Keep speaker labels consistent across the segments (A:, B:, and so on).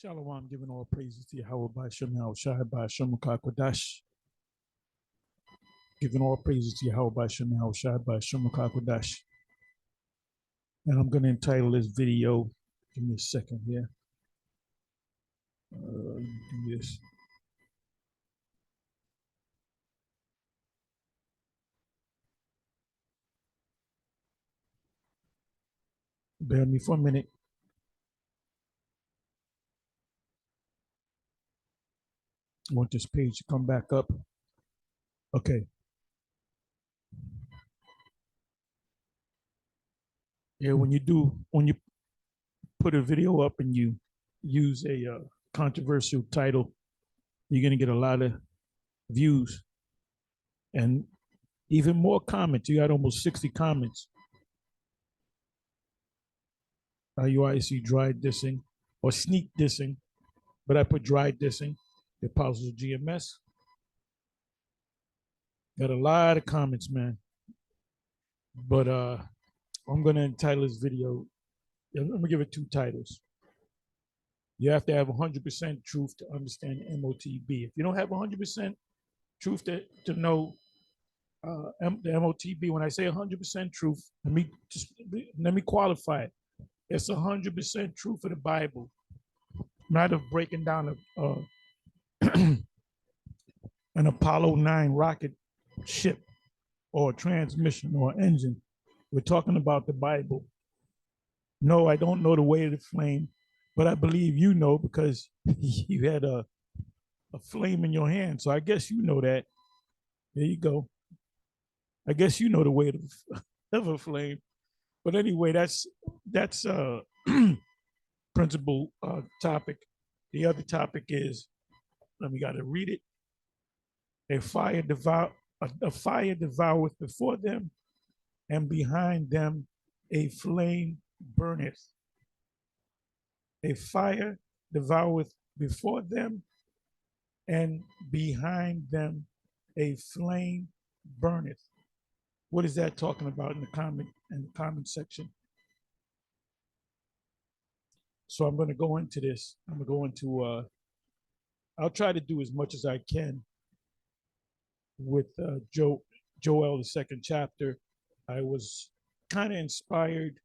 A: Shalom, giving all praises to Yahweh by Shem Shai by Shem Kodash. Giving all praises to Yahweh by Shem Shai by Shem Kodash. And I'm going to entitle this video, give me a second here. Let me do this. Bear with me for a minute. I want this page to come back up. Okay. Yeah, when you put a video up and you use a controversial title, you're going to get a lot of views and even more comments. You got almost 60 comments. You see dry dissing or sneak dissing, but I put dry dissing, the apostles of GMS. Got a lot of comments, man. But I'm going to entitle this video, I'm going to give it two titles. You have to have 100% truth to understand MOTB. If you don't have 100% truth to know the MOTB, when I say 100% truth, let me qualify it. It's 100% truth of the Bible, not of breaking down an Apollo 9 rocket ship or transmission or engine. We're talking about the Bible. No, I don't know the way of the flame, but I believe you know because you had a flame in your hand. So I guess you know that. There you go. I guess you know the way of a flame. But anyway, that's principal topic. The other topic is, we got to read it. A fire devoureth before them, and behind them a flame burneth. A fire devoureth before them, and behind them a flame burneth. What is that talking about in the comment section? So I'm going to go into this. I'm going to go into. I'll try to do as much as I can with Joel, the second chapter. I was kind of inspired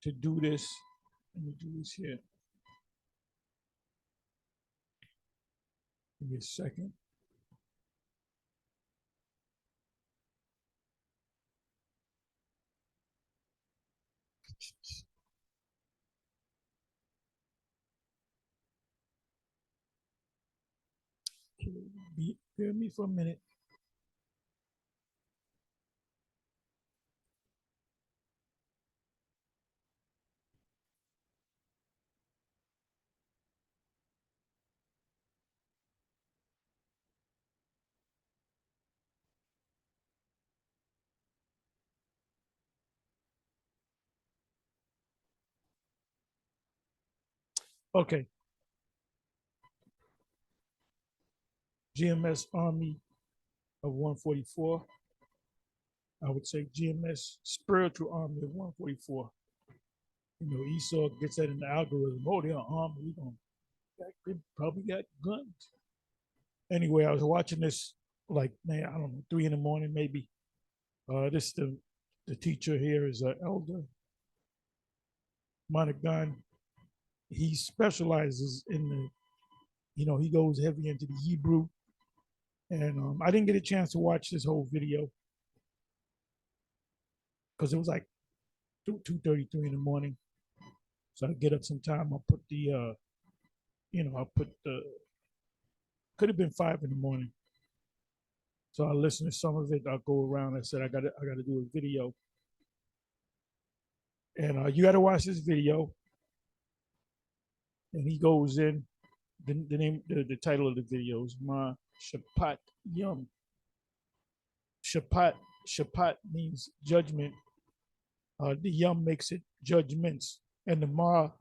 A: to do this. Let me do this here. Give me a second. Bear with me for a minute. Okay. GMS Army of 144. I would say GMS Spiritual Army of 144. You know, Esau gets that in the algorithm. Oh, they're army. They probably got guns. Anyway, I was watching this like, man, I don't know, 3 in the morning maybe. This the teacher here is an elder, Monagon. He specializes in he goes heavy into the Hebrew. And I didn't get a chance to watch this whole video because it was like 2:33 in the morning. So I get up sometime. I'll put could have been 5 in the morning. So I listen to some of it. I'll go around. I said, I gotta do a video. And you gotta watch this video. And he goes in, the title of the video is Ma Shapat Yum. Shapat means judgment. The Yum makes it judgments. And the Ma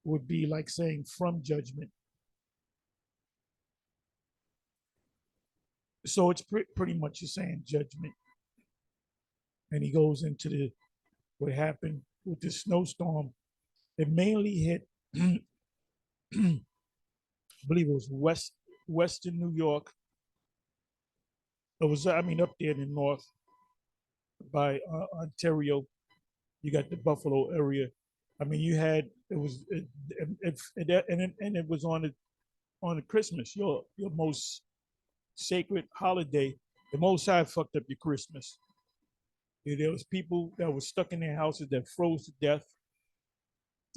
A: would be like saying from judgment. So it's pretty much the same judgment. And he goes into what happened with the snowstorm. It mainly hit I believe it was Western New York. It was, I mean, up there in the north by Ontario. You got the Buffalo area. I mean, you had it was and it was on the Christmas, your most sacred holiday. The Most High fucked up your Christmas. There was people that were stuck in their houses that froze to death.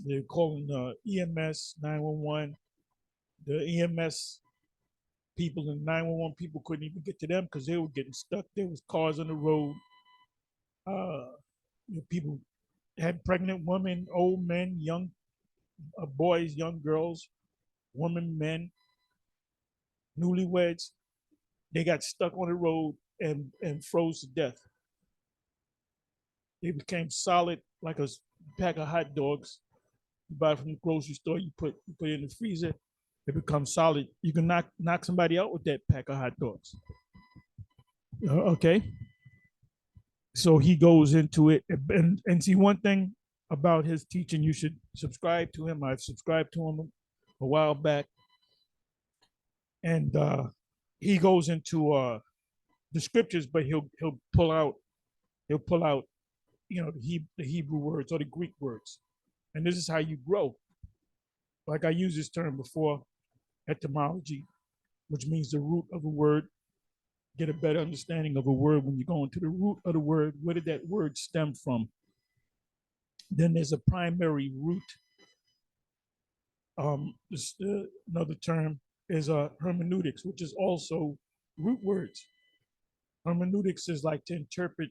A: They were calling EMS 911. The EMS people and 911 people couldn't even get to them because they were getting stuck. There was cars on the road. People had pregnant women, old men, young boys, young girls, women, men, newlyweds. They got stuck on the road and froze to death. They became solid like a pack of hot dogs. You buy from the grocery store, you put it in the freezer, it becomes solid. You can knock somebody out with that pack of hot dogs. Okay. So he goes into it, and see, one thing about his teaching, you should subscribe to him. I've subscribed to him a while back, and he goes into the scriptures, but he'll pull out the Hebrew words or the Greek words, and this is how you grow. Like I used this term before, etymology, which means the root of a word. Get a better understanding of a word when you go into the root of the word. Where did that word stem from? Then there's a primary root. Another term is hermeneutics, which is also root words. Hermeneutics is like to interpret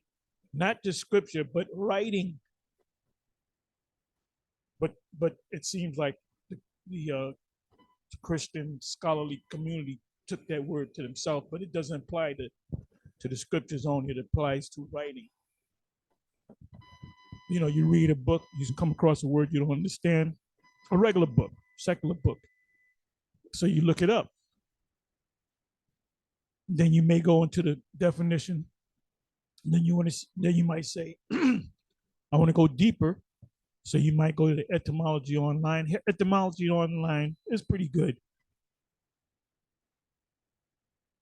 A: not just scripture, but writing. But it seems like the Christian scholarly community took that word to themselves, but it doesn't apply to the scriptures only. It applies to writing. You read a book, you come across a word you don't understand, a regular book, secular book. So you look it up. Then you may go into the definition. Then you might say, I want to go deeper. So you might go to the etymology online. Etymology online is pretty good,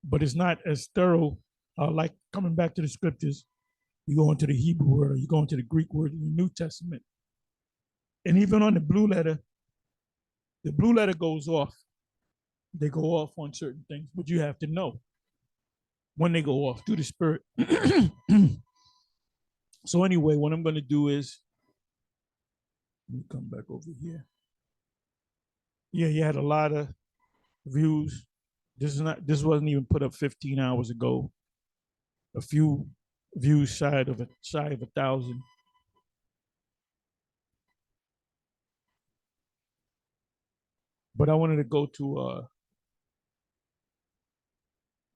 A: but it's not as thorough. Like coming back to the scriptures, you go into the Hebrew word, or you go into the Greek word in the New Testament. And even on the blue letter goes off. They go off on certain things, but you have to know when they go off through the Spirit. So anyway, what I'm going to do is, let me come back over here. Yeah, you had a lot of views. This wasn't even put up 15 hours ago. A few views shy of 1,000. But I wanted to go to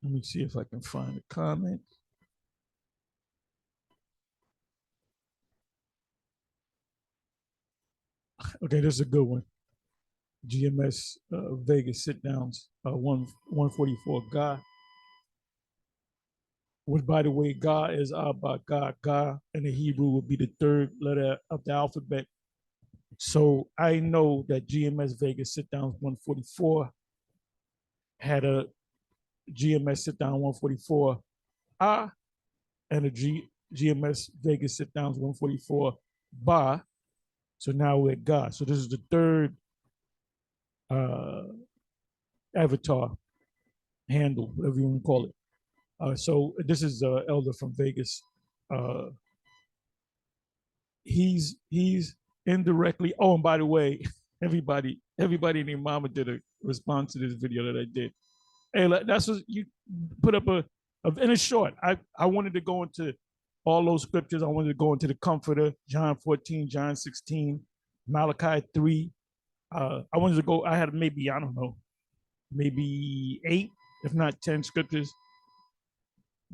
A: let me see if I can find a comment. Okay, this is a good one. GMS Vegas sit downs, 144 God. Which, by the way, God is Abba, God. God in the Hebrew would be the third letter of the alphabet. So I know that GMS Vegas sit downs 144 had a GMS sit down 144 and a GMS Vegas sit downs 144 Ba. So now we're at God. So this is the third avatar handle, whatever you want to call it. So this is Elder from Vegas. He's indirectly. Oh, and by the way, everybody and their mama did a response to this video that I did. Hey, that's what you put up in a short. I wanted to go into all those scriptures. I wanted to go into the Comforter, John 14, John 16, Malachi 3. I wanted to go. I had maybe, I don't know, maybe 8, if not 10 scriptures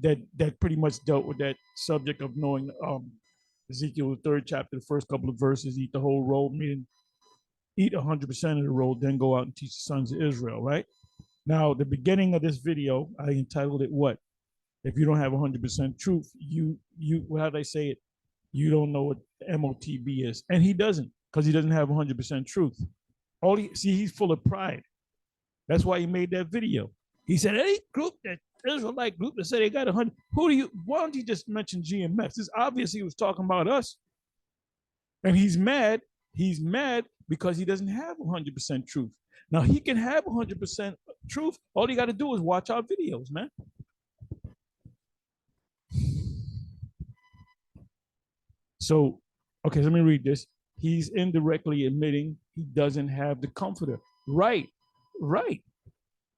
A: that pretty much dealt with that subject of knowing Ezekiel, the 3rd chapter, the first couple of verses, eat the whole roll, meaning eat 100% of the roll, then go out and teach the sons of Israel, right? Now, the beginning of this video, I entitled it, what? If you don't have 100% truth, how do I say it? You don't know what MOTB is. And he doesn't, because he doesn't have 100% truth. He's full of pride. That's why he made that video. He said, any group that Israelite group that said they got 100, why don't you just mention GMS? It's obvious he was talking about us. And he's mad. He's mad because he doesn't have 100% truth. Now, he can have 100% truth. All you got to do is watch our videos, man. So, okay, let me read this. He's indirectly admitting he doesn't have the comforter. Right, right.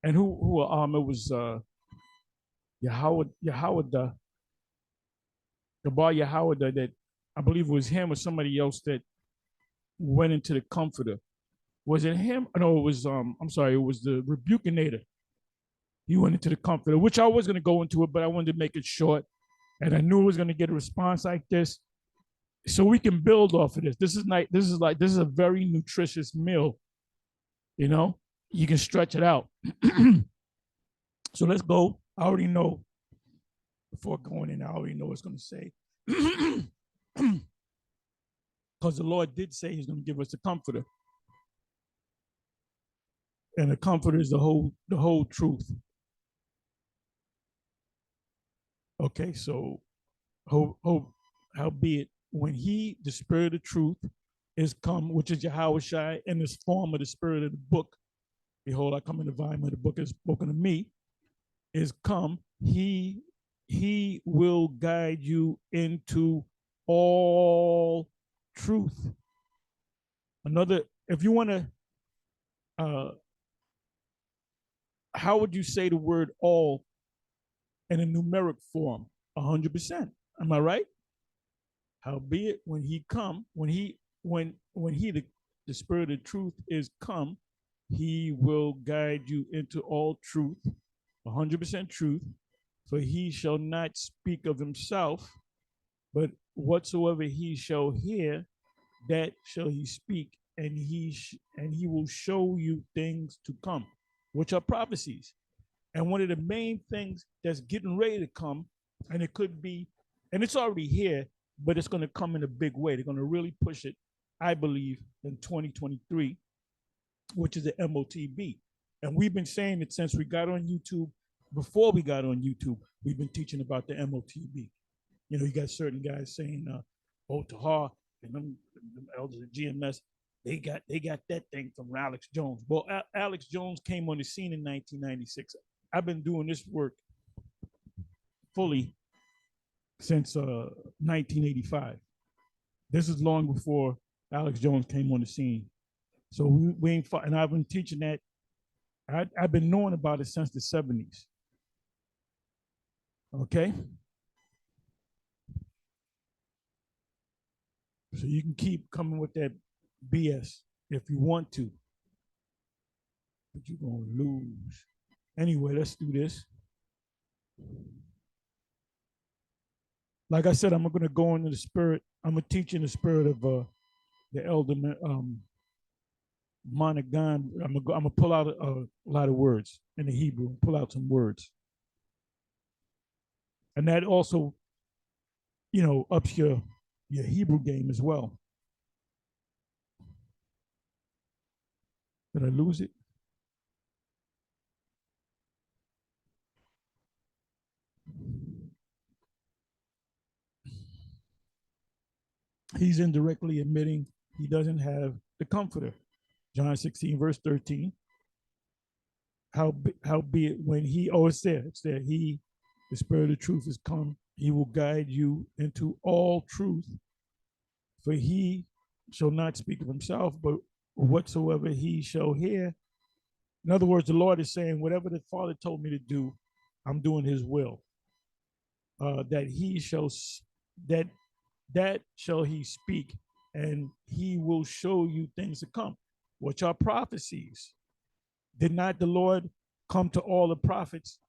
A: And it was Yahweh, the bar Yahweh that I believe it was him or somebody else that went into the comforter. Was it him? No, it was I'm sorry, it was the Rebukinator. He went into the comforter, which I was gonna go into it, but I wanted to make it short. And I knew it was gonna get a response like this. So we can build off of this. This is a very nutritious meal. You know, you can stretch it out. So let's go. I already know before going in, I already know what it's gonna say. Because the Lord did say he's going to give us the comforter. And the comforter is the whole truth. Okay, so howbeit, when he, the spirit of truth, is come, which is Yahweh Shai, in this form of the spirit of the book, behold, I come in the volume of the book is spoken to me, is come, he will guide you into all truth. Another, if you want to, how would you say the word all in a numeric form? 100%. Am I right? Howbeit, when he come, when he the spirit of truth is come, he will guide you into all truth, 100% truth. For he shall not speak of himself, but whatsoever he shall hear, that shall he speak, and he will show you things to come, which are prophecies. And one of the main things that's getting ready to come, and it could be, and it's already here, but it's going to come in a big way. They're going to really push it, I believe, in 2023, which is the MOTB. And we've been saying it since we got on YouTube. Before we got on YouTube, we've been teaching about the MOTB. You know, you got certain guys saying, Tahar and them elders of GMS, they got that thing from Alex Jones. Well, Alex Jones came on the scene in 1996. I've been doing this work fully since 1985. This is long before Alex Jones came on the scene. So we ain't fought, and I've been teaching that. I've been knowing about it since the 70s. Okay? So you can keep coming with that BS if you want to, but you're going to lose. Anyway, let's do this. Like I said, I'm going to go into the spirit. I'm going to teach in the spirit of the elder Monogon. I'm going to pull out a lot of words in the Hebrew, pull out some words. And that also, you know, ups your Hebrew game as well. Did I lose it? He's indirectly admitting he doesn't have the comforter. John 16, verse 13. Howbeit when he, it's there, he, the spirit of truth is come, he will guide you into all truth. For he shall not speak of himself, but whatsoever he shall hear. In other words, the Lord is saying, whatever the Father told me to do, I'm doing his will. That he shall, that shall he speak, and he will show you things to come, which are prophecies. Did not the Lord come to all the prophets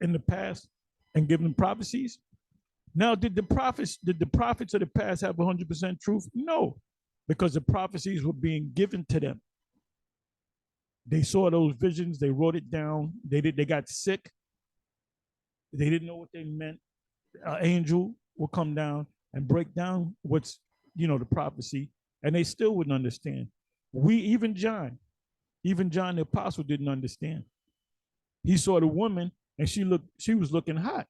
A: in the past and give them prophecies? Now, did the prophets of the past have 100% truth? No, because the prophecies were being given to them. They saw those visions, they wrote it down, they got sick, they didn't know what they meant. An angel will come down and break down what's, the prophecy, and they still wouldn't understand. Even John the apostle didn't understand. He saw the woman and she was looking hot.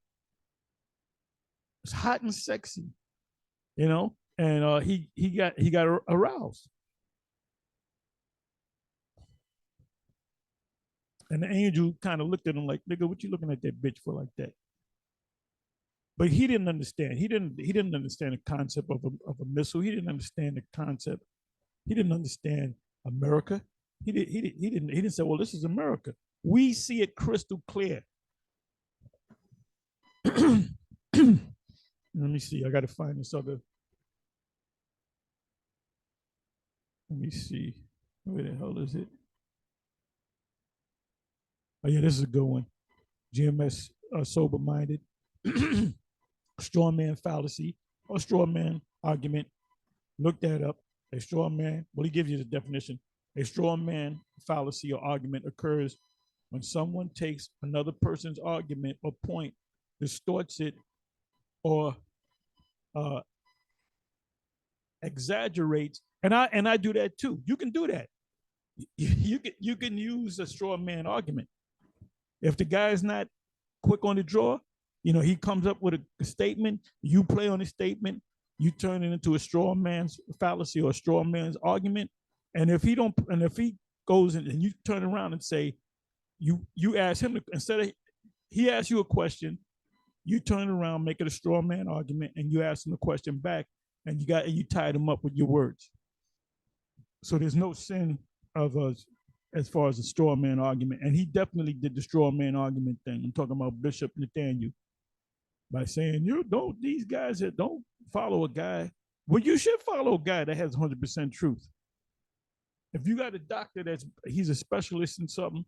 A: It's hot and sexy, you know. And he got aroused. And the angel kind of looked at him like, "Nigga, what you looking at that bitch for like that?" But he didn't understand. He didn't understand the concept of a missile. He didn't understand the concept. He didn't understand America. He didn't say, "Well, this is America." We see it crystal clear. Let me see. I got to find this other. Let me see. Where the hell is it? Oh yeah, this is a good one. GMS, sober minded. Straw man fallacy or straw man argument. Look that up. A straw man, well, he gives you the definition. A straw man fallacy or argument occurs when someone takes another person's argument or point, distorts it, or uh, exaggerates. And I do that too. You can do that. You can use a straw man argument. If the guy's not quick on the draw, you know, he comes up with a statement, you play on the statement, you turn it into a straw man's fallacy or a straw man's argument. And if he goes in and you turn around and say, you ask him to, instead of he asks you a question, you turn around, make it a straw man argument, and you ask him the question back, and you tied him up with your words. So there's no sin of us as far as the straw man argument. And he definitely did the straw man argument thing. I'm talking about Bishop Nathaniel by saying, you don't, these guys that don't follow a guy. Well, you should follow a guy that has 100% truth. If you got a doctor he's a specialist in something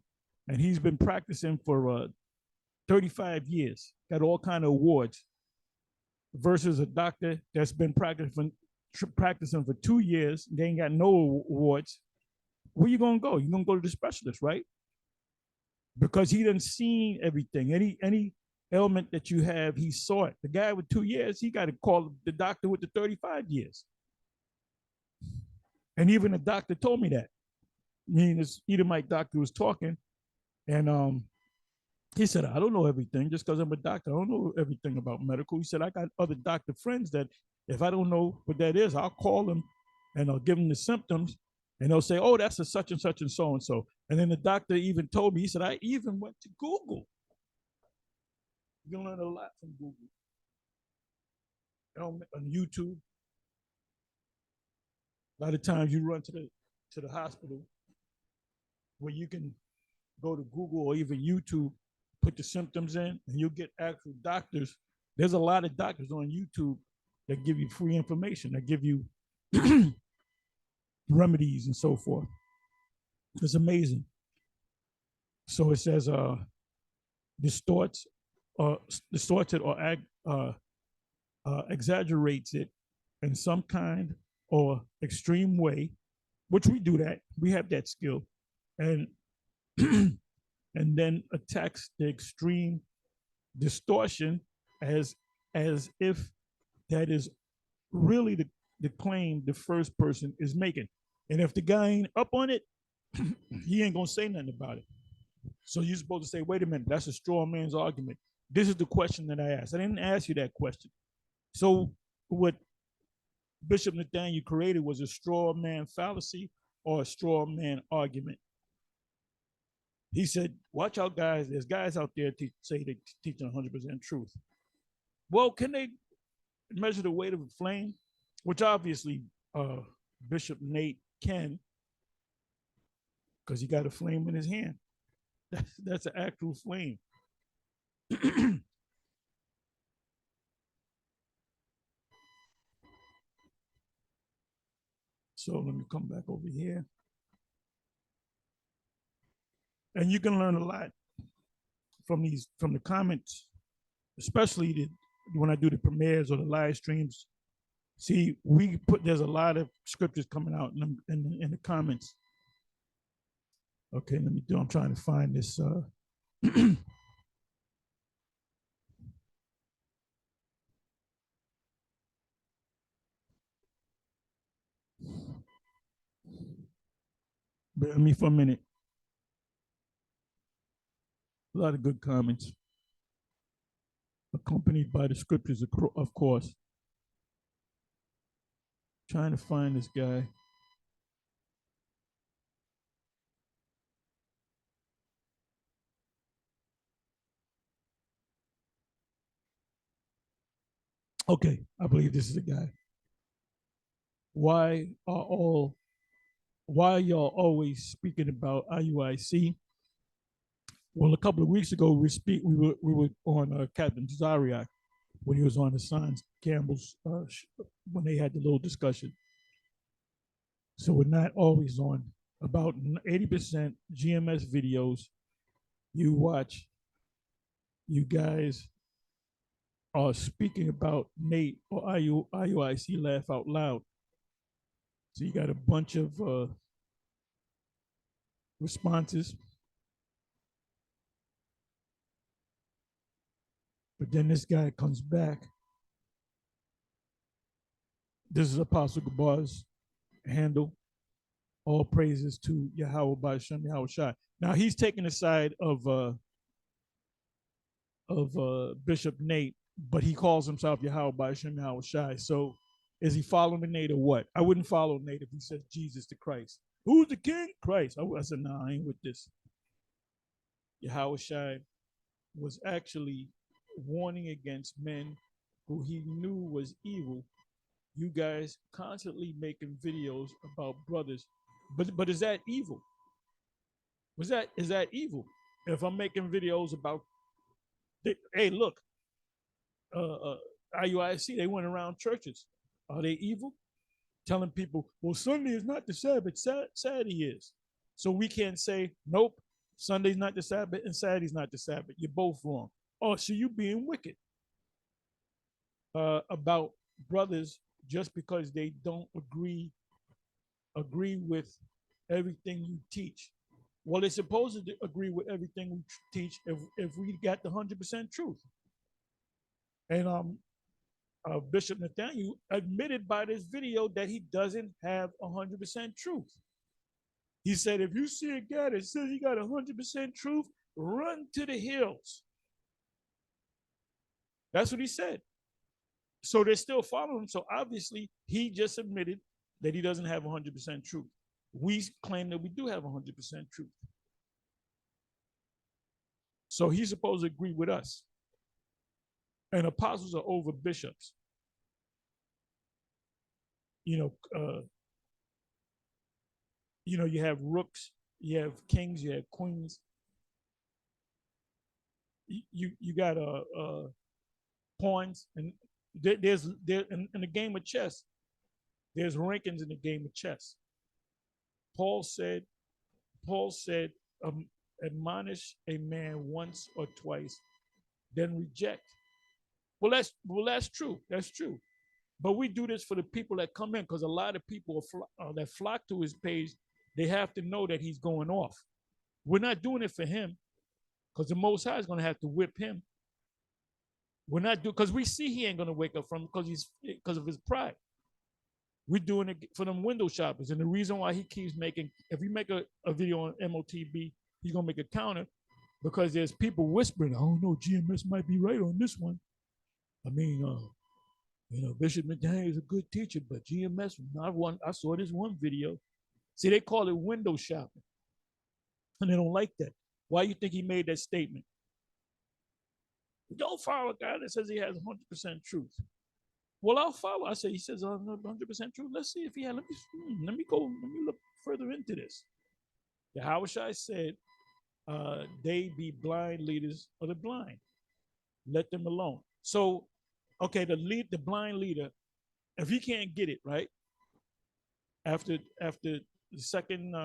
A: and he's been practicing for 35 years, got all kind of awards, versus a doctor that's been practicing for 2 years, they ain't got no awards, where you gonna go? You're gonna go to the specialist, right? Because he done seen everything. Any ailment that you have, he saw it. The guy with 2 years, he got to call the doctor with the 35 years. And even the doctor told me that. I mean, this Edomite doctor was talking, and he said, I don't know everything just because I'm a doctor. I don't know everything about medical. He said, I got other doctor friends that if I don't know what that is, I'll call them and I'll give them the symptoms and they'll say, oh, that's a such and such and so and so. And then the doctor even told me, he said, I even went to Google. You can learn a lot from Google. On YouTube, a lot of times you run to the hospital where you can go to Google or even YouTube, put the symptoms in, and you'll get actual doctors. There's a lot of doctors on YouTube that give you free information, that give you remedies and so forth. It's amazing. So it says distorts it or exaggerates it in some kind or extreme way, which we do that. We have that skill. And and then attacks the extreme distortion as if that is really the claim the first person is making. And if the guy ain't up on it, he ain't gonna say nothing about it. So you're supposed to say, wait a minute, that's a straw man's argument. This is the question that I asked. I didn't ask you that question. So what Bishop Nathaniel created was a straw man fallacy or a straw man argument. He said, watch out, guys. There's guys out there say they're teaching 100% truth. Well, can they measure the weight of a flame? Which obviously Bishop Nate can, because he got a flame in his hand. That's an actual flame. So let me come back over here. And you can learn a lot from the comments, especially when I do the premieres or the live streams. See, there's a lot of scriptures coming out in the comments. Okay, I'm trying to find this. Bear with me for a minute. A lot of good comments, accompanied by the scriptures, of course. Trying to find this guy. Okay, I believe this is the guy. Why are y'all always speaking about IUIC? Well, a couple of weeks ago, we were on Captain Zariak when he was on the Sons Campbell's when they had the little discussion. So we're not always on. About 80% GMS videos you watch, you guys are speaking about Nate or IUIC laugh out loud. So you got a bunch of responses. But then this guy comes back. This is Apostle Gabar's handle. All praises to Yahweh by Shem Yahweh Shai. Now he's taking the side of Bishop Nate, but he calls himself Yahweh by Shem Yahweh Shai. So is he following Nate or what? I wouldn't follow Nate if he says Jesus the Christ. Who's the king? Christ. I said, nah, I ain't with this. Yahweh Shai was actually warning against men who he knew was evil. You guys constantly making videos about brothers, but is that evil? Is that evil? If I'm making videos about, hey, look, IUIC, they went around churches. Are they evil? Telling people, well, Sunday is not the Sabbath, Saturday is. So we can't say, nope, Sunday's not the Sabbath and Saturday's not the Sabbath. You're both wrong. Oh, so you being wicked about brothers just because they don't agree with everything you teach. Well, they're supposed to agree with everything we teach if we got the 100% truth. And Bishop Nathaniel admitted by this video that he doesn't have 100% truth. He said, if you see a guy that says he got 100% truth, run to the hills. That's what he said. So they're still following him. So obviously, he just admitted that he doesn't have 100% truth. We claim that we do have 100% truth. So he's supposed to agree with us. And apostles are over bishops. You have rooks, you have kings, you have queens. You got pawns, and there's in the game of chess, there's rankings in the game of chess. Paul said, admonish a man once or twice, then reject. Well, that's true. That's true. But we do this for the people that come in, because a lot of people that flock to his page, they have to know that he's going off. We're not doing it for him, because the Most High is going to have to whip him. We're not doing, because we see he ain't going to wake up from, because of his pride. We're doing it for them window shoppers. And the reason why he keeps making, if you make a video on MOTB, he's going to make a counter, because there's people whispering, I don't know, GMS might be right on this one. I mean, Bishop McDaniel is a good teacher, but GMS, I saw this one video. See, they call it window shopping. And they don't like that. Why do you think he made that statement? Don't follow a guy that says he has 100% truth. Well, I'll follow. I said, he says 100% truth. Let's see if he had, let me look further into this. The Hawashai said, they be blind leaders of the blind. Let them alone. So, okay, the blind leader, if he can't get it, right? After the second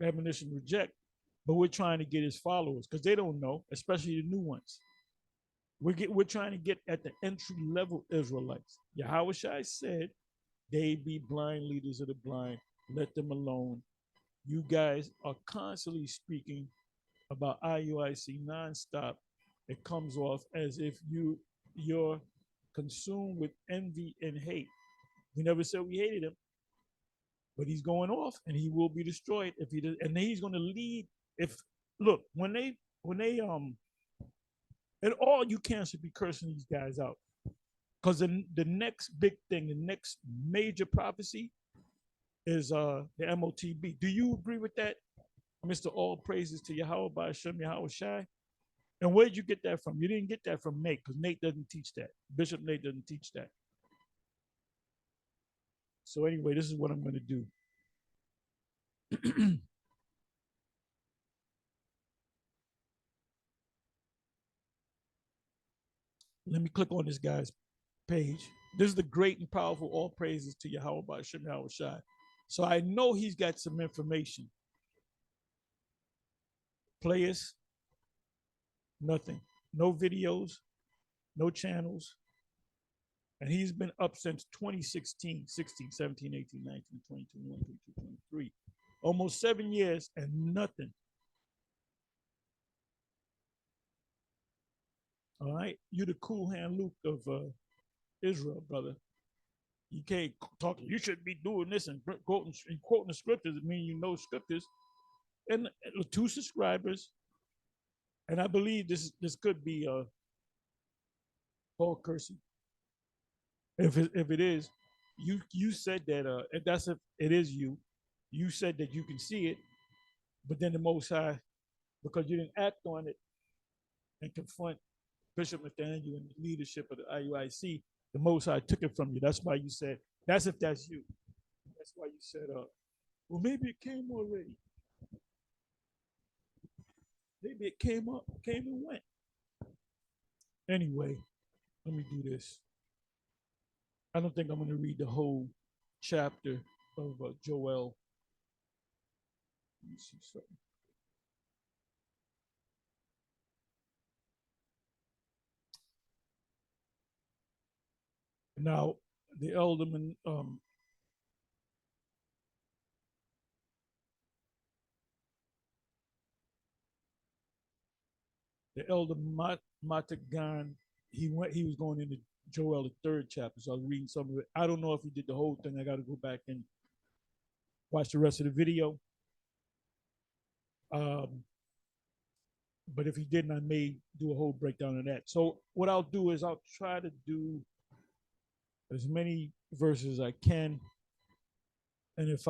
A: admonition reject, but we're trying to get his followers, because they don't know, especially the new ones. We're trying to get at the entry level Israelites. Yahushua said, they be blind leaders of the blind, let them alone. You guys are constantly speaking about IUIC nonstop. It comes off as if you're consumed with envy and hate. We never said we hated him. but he's going off, and he will be destroyed if he does. And he's going to lead. If look when they and all you can should be cursing these guys out, because the next big thing, the next major prophecy is the MOTB. Do you agree with that, Mr. All Praises to Yahweh by Hashem Yahweh Shai? And where did you get that from? You didn't get that from Nate, because Nate doesn't teach that. Bishop Nate doesn't teach that. So anyway, this is what I'm going to do. Let me click on this guy's page. This is the great and powerful All Praises to Yahweh by Hashem Yahweh Shai. So I know he's got some information. Players, nothing. No videos, no channels. And he's been up since 2016, 16, 17, 18, 19, 20, 21, 22, 23. Almost 7 years and nothing. All right? You're the cool hand Luke of Israel, brother. You can't talk, you shouldn't be doing this and quoting the scriptures. It means you know scriptures. And 2 subscribers. And I believe this could be Paul Kersey. If it is, you said that if that's if it is you said that you can see it, but then the Most High, because you didn't act on it and confront Bishop Nathaniel and the leadership of the IUIC, the Most High took it from you. That's why you said, that's if that's you. That's why you said, well, maybe it came already. Maybe it came and went. Anyway, let me do this. I don't think I'm going to read the whole chapter of Joel. Let me see something. Now, the elderman, the elder Matagan, he was going into Joel, the 3rd chapter. So I was reading some of it. I don't know if he did the whole thing. I got to go back and watch the rest of the video. But if he didn't, I may do a whole breakdown of that. So what I'll do is I'll try to do as many verses as I can. And if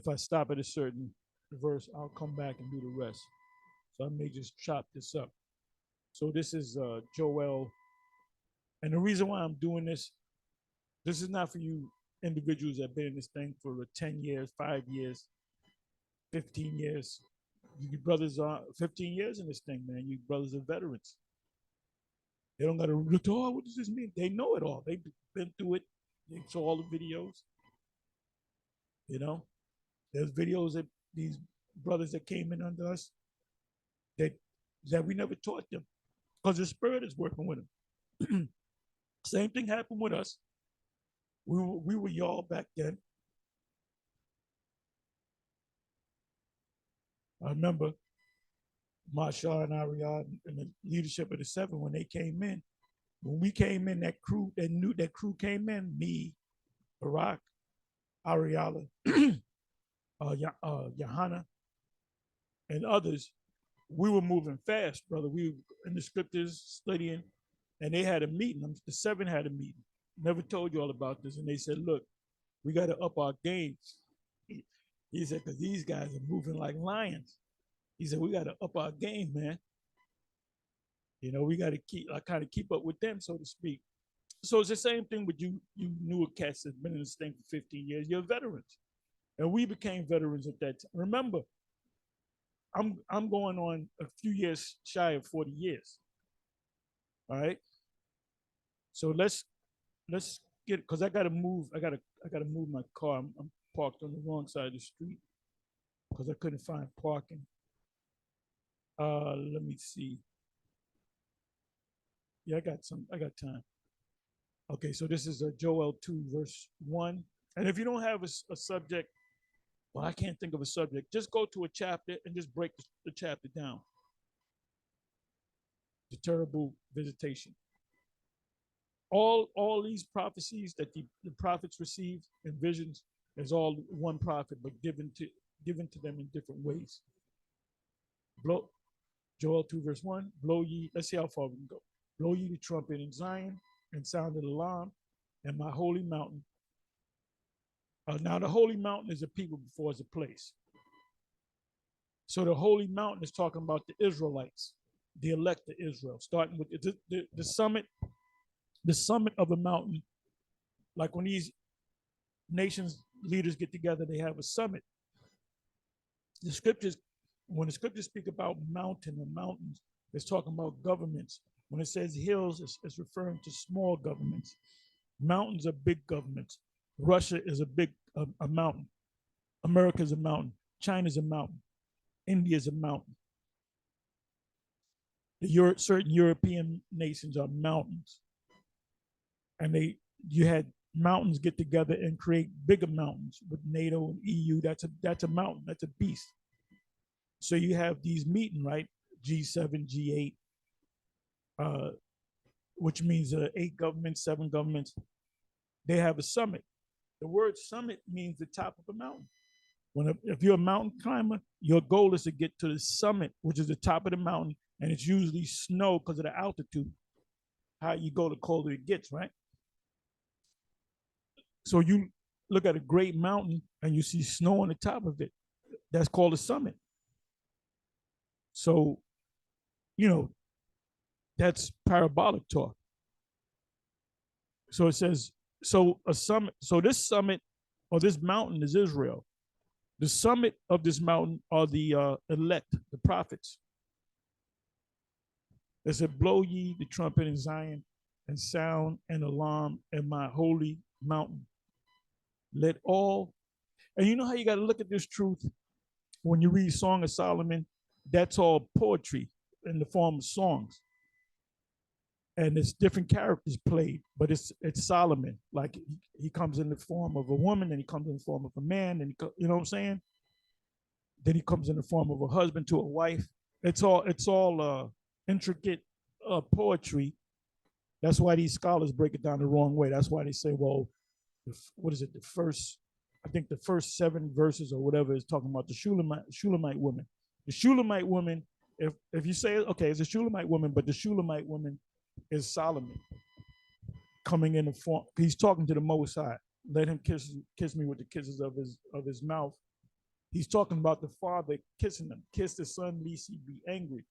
A: I stop at a certain verse, I'll come back and do the rest. So I may just chop this up. So this is Joel. And the reason why I'm doing this is not for you individuals that have been in this thing for 10 years, 5 years, 15 years. You brothers are 15 years in this thing, man. You brothers are veterans. They don't got to look, oh, what does this mean? They know it all. They've been through it. They saw all the videos. You know, there's videos that these brothers that came in under us that we never taught them, because the Spirit is working with them. Same thing happened with us. We were y'all back then. I remember Marsha and Ariad and the leadership of the 7, when they came in. When we came in, that crew came in, me, Barak, Ariala, Johanna, and others. We were moving fast, brother. We were in the scriptures studying, and they had a meeting. The 7 had a meeting. Never told you all about this. And they said, look, we got to up our games. He said, because these guys are moving like lions. He said, we got to up our game, man. You know, we got to kind of keep up with them, so to speak. So it's the same thing with you newer cats that's been in this thing for 15 years. You're veterans. And we became veterans at that time. Remember, I'm going on a few years shy of 40 years. All right. So let's get, because I gotta move. I gotta move my car. I'm parked on the wrong side of the street because I couldn't find parking. Let me see. Yeah, I got time. Okay, so this is Joel 2, verse 1. And if you don't have a subject, well, I can't think of a subject, just go to a chapter and just break the chapter down. The terrible visitation. All these prophecies that the prophets received in visions, as all one prophet, but given to them in different ways. Blow, Joel 2 verse 1, blow ye, let's see how far we can go. Blow ye the trumpet in Zion and sound an alarm in my holy mountain. Now the holy mountain is a people before it's a place. So the holy mountain is talking about the Israelites, the elect of Israel, starting with the summit of a mountain. Like when these nations leaders get together, they have a summit. The scriptures, when the scriptures speak about mountain or mountains, it's talking about governments. When it says hills, it's referring to small governments. Mountains are big governments. Russia is a mountain. America is a mountain. China is a mountain. India is a mountain. Certain European nations are mountains. And you had mountains get together and create bigger mountains with NATO and EU. That's a mountain. That's a beast. So you have these meeting, right? G7, G8, which means 8 governments, 7 governments. They have a summit. The word summit means the top of a mountain. If you're a mountain climber, your goal is to get to the summit, which is the top of the mountain, and it's usually snow because of the altitude. How you go, the colder it gets, right? So you look at a great mountain and you see snow on the top of it. That's called a summit. So, that's parabolic talk. So it says, so a summit, so this summit or this mountain is Israel. The summit of this mountain are the elect, the prophets. It said, blow ye the trumpet in Zion and sound an alarm in my holy mountain. Let all, and you know how you got to look at this truth when you read Song of Solomon? That's all poetry in the form of songs. And it's different characters played, but it's Solomon. Like he comes in the form of a woman, and he comes in the form of a man, and you know what I'm saying? Then he comes in the form of a husband to a wife. It's all intricate poetry. That's why these scholars break it down the wrong way. That's why they say, well, what is it? I think the first 7 verses or whatever is talking about the Shulamite woman. The Shulamite woman, if you say, okay, it's a Shulamite woman, but the Shulamite woman is Solomon coming in the form. He's talking to the Most High. Let him kiss me with the kisses of his mouth. He's talking about the Father kissing him. Kiss the Son, lest he be angry.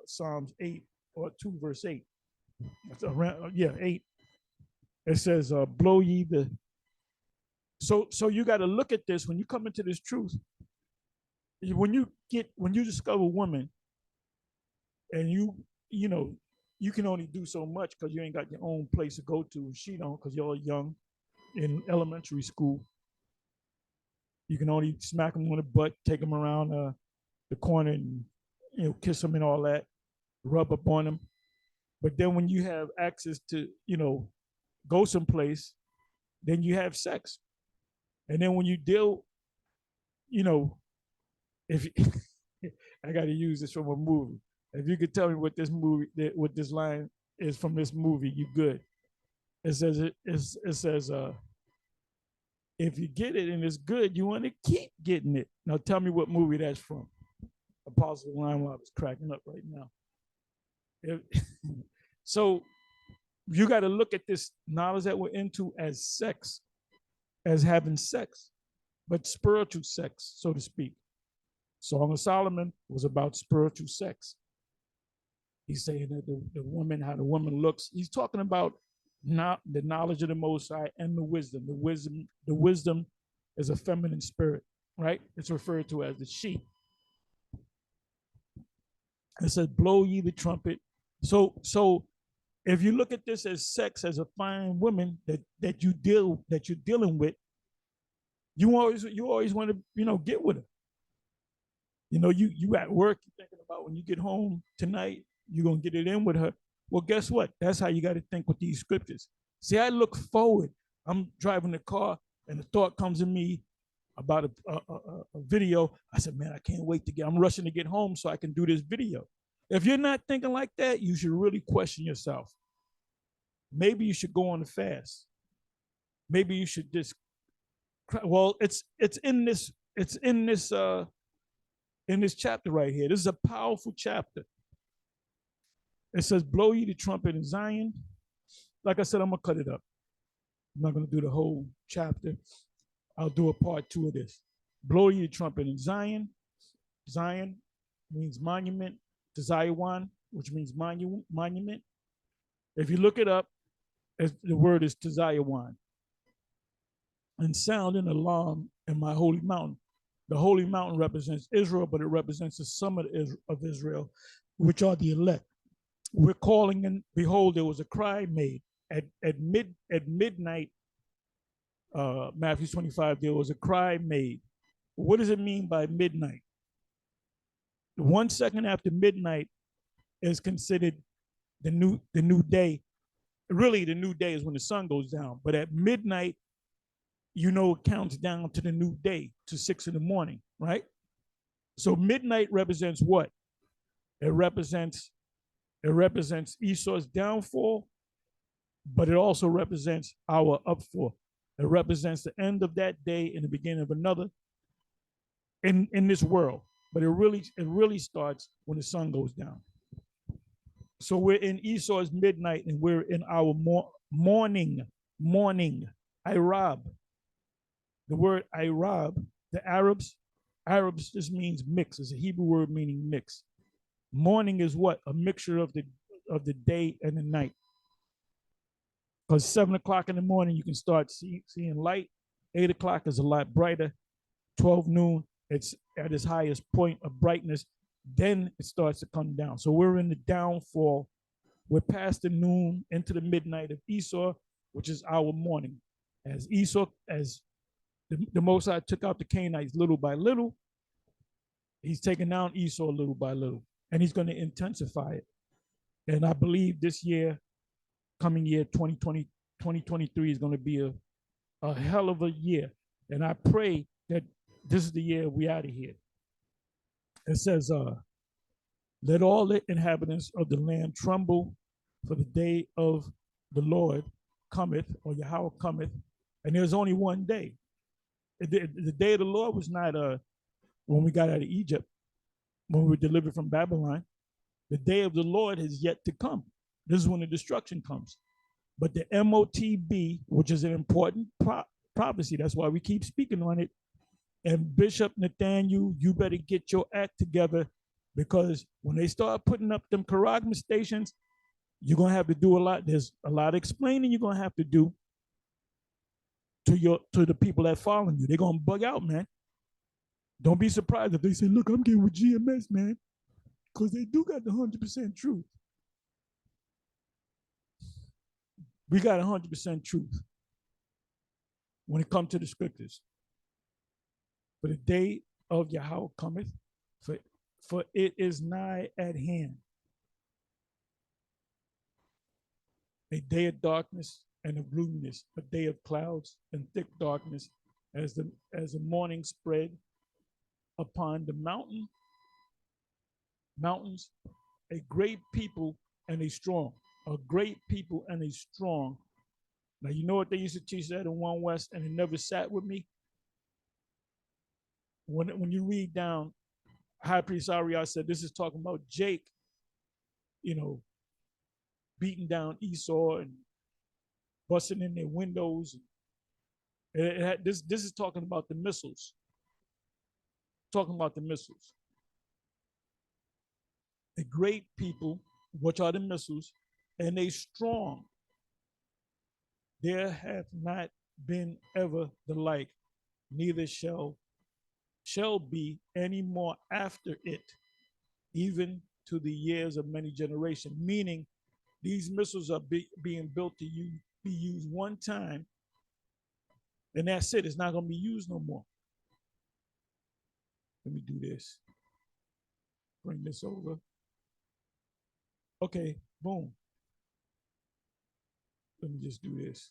A: Psalms 8 or 2 verse 8. That's around, 8. It says, blow ye the. So you got to look at this when you come into this truth. When you discover a woman, and you can only do so much because you ain't got your own place to go to. She don't, because you're young in elementary school. You can only smack them on the butt, take them around the corner, and kiss them and all that, rub up on them. But then when you have access to go someplace, then you have sex. And then when you deal, if I got to use this from a movie. If you could tell me what this line is from this movie, you good. It says, if you get it and it's good, you want to keep getting it. Now tell me what movie that's from. Apostle Lionel is cracking up right now. So you got to look at this knowledge that we're into as sex, as having sex, but spiritual sex, so to speak. Song of Solomon was about spiritual sex. He's saying that the woman, how the woman looks. He's talking about not the knowledge of the Most High and the wisdom. The wisdom is a feminine spirit, right? It's referred to as the she. It says, blow ye the trumpet. So if you look at this as sex, as a fine woman that you're dealing with, you always want to get with her. You at work, you're thinking about when you get home tonight, you're gonna get it in with her. Well, guess what? That's how you got to think with these scriptures. See, I look forward. I'm driving the car, and the thought comes to me about a video. I said, man, I can't wait I'm rushing to get home so I can do this video. If you're not thinking like that, you should really question yourself. Maybe you should go on a fast. Maybe you should just Well, it's in this chapter right here. This is a powerful chapter. It says, "Blow ye the trumpet in Zion." Like I said, I'm gonna cut it up. I'm not gonna do the whole chapter. I'll do a part 2 of this. Blow ye the trumpet in Zion. Zion means monument to Zion, which means monument. If you look it up, the word is to Zion. And sound an alarm in my holy mountain. The holy mountain represents Israel, but it represents the summit of Israel, which are the elect. We're calling, and behold, there was a cry made at midnight. Matthew 25, there was a cry made. What does it mean by midnight? 1 second after midnight is considered the new day. Really, the new day is when the sun goes down. But at midnight, it counts down to the new day, to 6 in the morning, right? So midnight represents what? It represents Esau's downfall, but it also represents our upfall. It represents the end of that day and the beginning of another in this world. But it really starts when the sun goes down. So we're in Esau's midnight, and we're in our morning. Irab. The word Irab, the Arabs just means mix. It's a Hebrew word meaning mix. Morning is what? A mixture of the day and the night. Because 7 o'clock in the morning, you can start seeing light. 8 o'clock is a lot brighter. 12 noon, it's at its highest point of brightness. Then it starts to come down. So we're in the downfall. We're past the noon into the midnight of Esau, which is our morning. As the Most High took out the Canaanites little by little, he's taking down Esau little by little, and he's going to intensify it. And I believe this year, coming year 2023 is going to be a hell of a year. And I pray that this is the year we out of here. It says, let all the inhabitants of the land tremble, for the day of the Lord cometh, or Yahweh cometh, and there's only one day. The day of the Lord was not when we got out of Egypt, when we were delivered from Babylon. The day of the Lord is yet to come. This is when the destruction comes. But the MOTB, which is an important prophecy, that's why we keep speaking on it. And Bishop Nathaniel, you better get your act together, because when they start putting up them charagma stations, you're going to have to do a lot. There's a lot of explaining you're going to have to do to the people that follow you. They're going to bug out, man. Don't be surprised if they say, look, I'm getting with GMS, man, because they do got the 100% truth. We got 100% truth when it comes to the scriptures. For the day of Yahweh cometh, for it is nigh at hand. A day of darkness and of gloominess, a day of clouds and thick darkness, as the morning spread upon the mountains, a great people and a strong. A great people and a strong. Now, you know what they used to teach that in One West, and it never sat with me? When you read down, High Priest Ariel said this is talking about Jake, beating down Esau and busting in their windows. This is talking about the missiles. Talking about the missiles. A great people, which are the missiles, and they strong. There hath not been ever the like, neither shall be any more after it, even to the years of many generations. Meaning, these missiles are being built to be used one time, and that's it. It's not going to be used no more. Let me do this. Bring this over. Okay, boom. Let me just do this.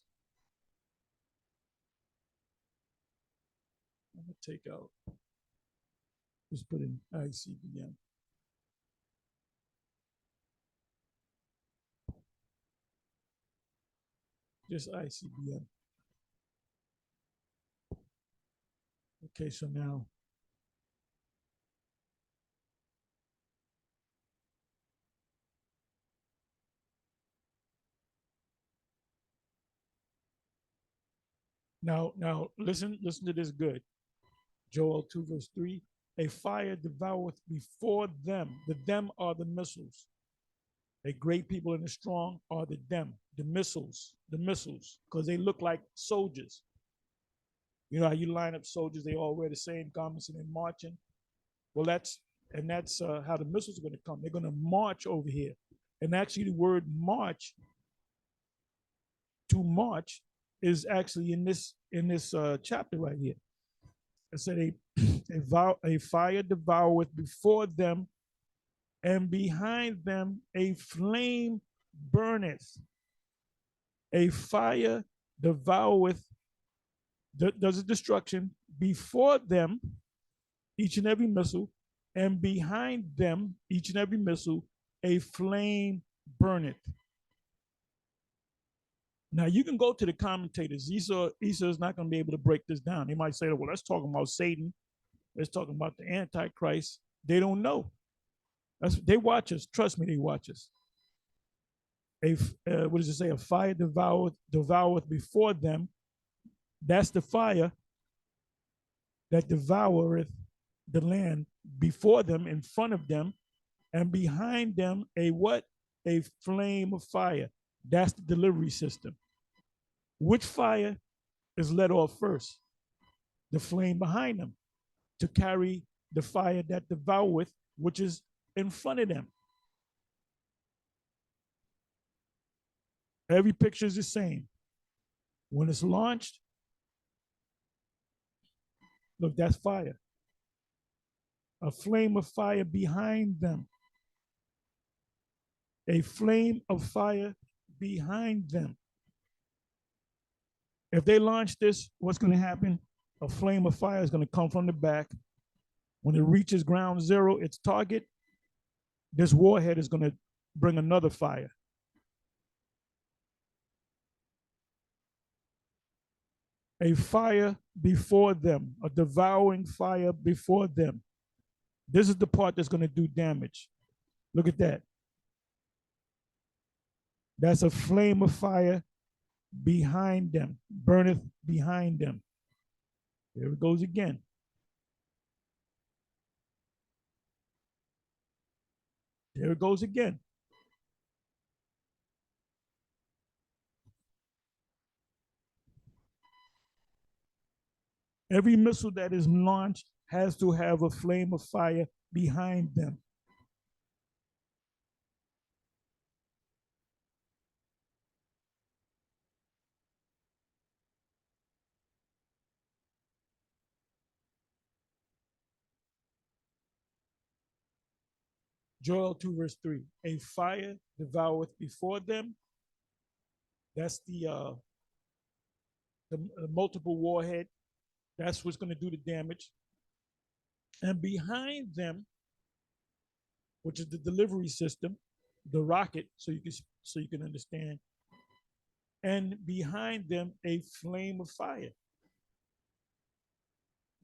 A: I'm going to take out, just put in ICBM. Just ICBM. Okay, so now listen to this good. Joel 2 verse 3. A fire devoureth before them. The them are the missiles. A great people and the strong are the them, the missiles, because they look like soldiers. You know how you line up soldiers, they all wear the same garments and they're marching. Well, that's how the missiles are going to come. They're going to march over here. And actually, the word march, to march, is actually in this chapter right here. It said a fire devoureth before them, and behind them a flame burneth. A fire devoureth, does a destruction before them, each and every missile, and behind them, each and every missile, a flame burneth. Now you can go to the commentators. Esau is not going to be able to break this down. They might say, well, let's talk about Satan. Let's talk about the Antichrist. They don't know. They watch us. Trust me, they watch us. What does it say? A fire devoureth before them. That's the fire that devoureth the land before them, in front of them, and behind them a what? A flame of fire. That's the delivery system. Which fire is let off first? The flame behind them, to carry the fire that devoureth, which is in front of them. Every picture is the same. When it's launched, look, that's fire. A flame of fire behind them. A flame of fire behind them. If they launch this, what's going to happen? A flame of fire is going to come from the back. When it reaches ground zero, its target, this warhead is going to bring another fire. A fire before them, a devouring fire before them. This is the part that's going to do damage. Look at that. That's a flame of fire behind them, burneth behind them. There it goes again. There it goes again. Every missile that is launched has to have a flame of fire behind them. Joel 2 verse 3. A fire devoureth before them. That's the multiple warhead. That's what's going to do the damage. And behind them, which is the delivery system, the rocket, so you can understand. And behind them, a flame of fire.